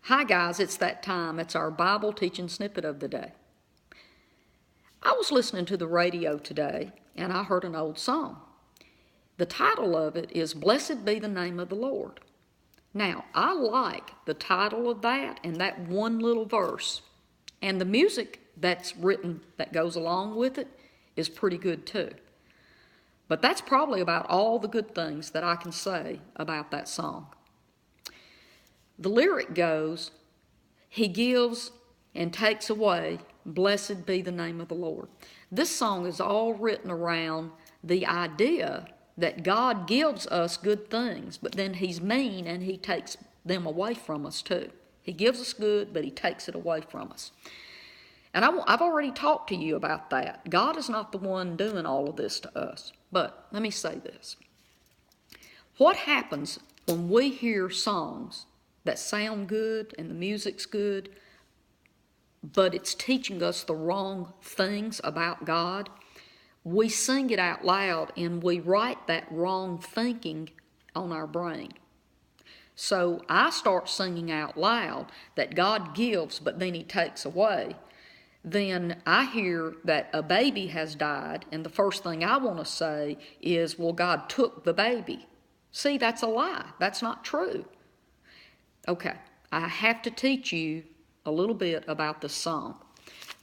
Hi guys, it's that time. It's our Bible Teaching Snippet of the day. I was listening to the radio today and I heard an old song. The title of it is Blessed Be the Name of the Lord. Now, I like the title of that and that one little verse. And the music that's written that goes along with it is pretty good too. But that's probably about all the good things that I can say about that song. The lyric goes, He gives and takes away, blessed be the name of the Lord. This song is all written around the idea that God gives us good things, but then He's mean and He takes them away from us too. He gives us good, but He takes it away from us. And I've already talked to you about that. God is not the one doing all of this to us. But let me say this. What happens when we hear songs that sound good and the music's good, but it's teaching us the wrong things about God? We sing it out loud and we write that wrong thinking on our brain. So I start singing out loud that God gives, but then He takes away. Then I hear that a baby has died, and the first thing I want to say is, well, God took the baby. See, that's a lie. That's not true. Okay, I have to teach you a little bit about this song.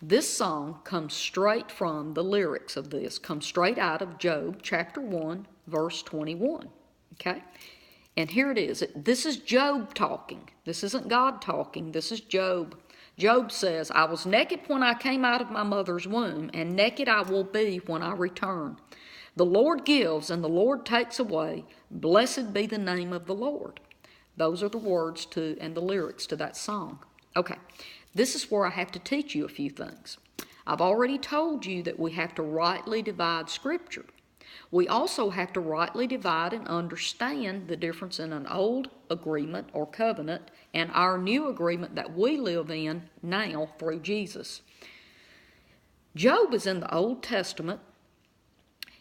This song comes straight from the lyrics of this, comes straight out of Job chapter 1, verse 21. Okay? And here it is. This is Job talking. This isn't God talking. This is Job. Job says, I was naked when I came out of my mother's womb, and naked I will be when I return. The Lord gives and the Lord takes away. Blessed be the name of the Lord. Those are the words to and the lyrics to that song. Okay, this is where I have to teach you a few things. I've already told you that we have to rightly divide Scripture. We also have to rightly divide and understand the difference in an old agreement or covenant and our new agreement that we live in now through Jesus. Job is in the Old Testament,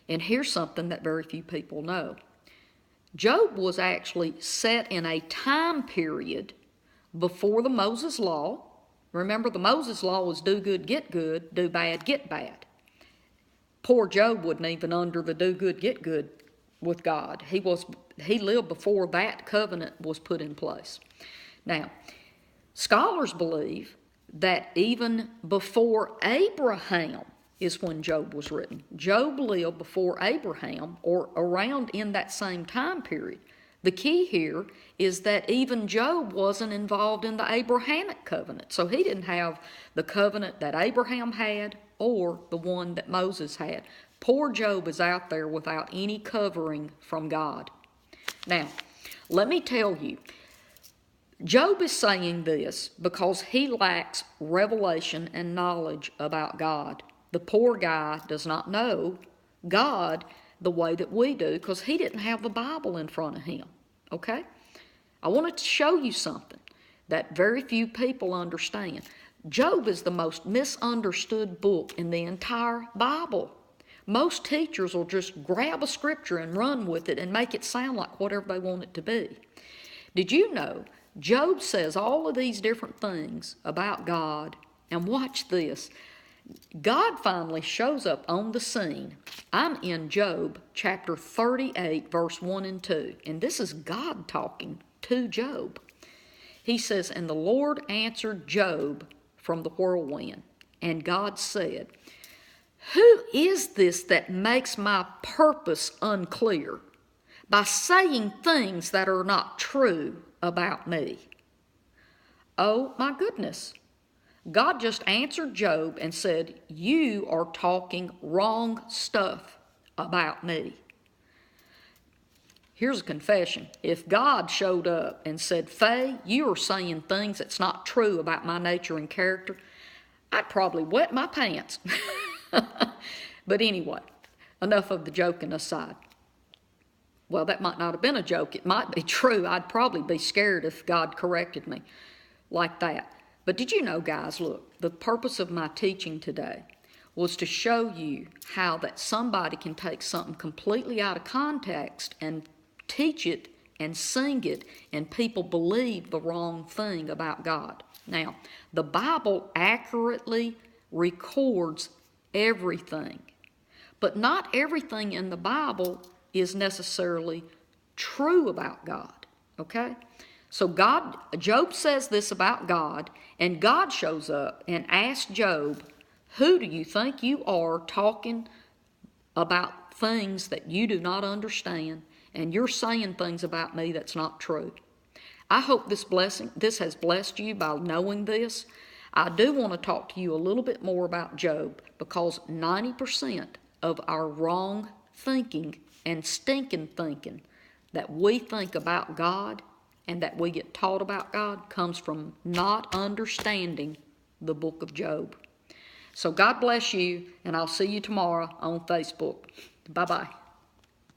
and here's something that very few people know. Job was actually set in a time period before the Moses Law. Remember, the Moses Law was do good, do bad, get bad. Poor Job wasn't even under the do good, get good with God. He lived before that covenant was put in place. Now, scholars believe that even before Abraham is when Job was written. Job lived before Abraham or around in that same time period. The key here is that even Job wasn't involved in the Abrahamic covenant. So he didn't have the covenant that Abraham had or the one that Moses had. Poor Job is out there without any covering from God. Now, let me tell you, Job is saying this because he lacks revelation and knowledge about God. The poor guy does not know God the way that we do because he didn't have the Bible in front of him, okay? I wanted to show you something that very few people understand. Job is the most misunderstood book in the entire Bible. Most teachers will just grab a scripture and run with it and make it sound like whatever they want it to be. Did you know Job says all of these different things about God, and watch this. God finally shows up on the scene. I'm in Job chapter 38, verse 1 and 2, and this is God talking to Job. He says, And the Lord answered Job from the whirlwind, and God said, Who is this that makes my purpose unclear by saying things that are not true about me? Oh my goodness. God just answered Job and said, You are talking wrong stuff about me. Here's a confession. If God showed up and said, Faye, you are saying things that's not true about my nature and character, I'd probably wet my pants. But anyway, enough of the joking aside. Well, that might not have been a joke. It might be true. I'd probably be scared if God corrected me like that. But did you know, guys, look, the purpose of my teaching today was to show you how that somebody can take something completely out of context and teach it and sing it, and people believe the wrong thing about God. Now, the Bible accurately records everything, but not everything in the Bible is necessarily true about God, okay? So Job says this about God, and God shows up and asks Job, who do you think you are talking about things that you do not understand, and you're saying things about me that's not true? I hope this has blessed you by knowing this. I do want to talk to you a little bit more about Job, because 90% of our wrong thinking and stinking thinking that we think about God and that we get taught about God comes from not understanding the book of Job. So God bless you, and I'll see you tomorrow on Facebook. Bye-bye.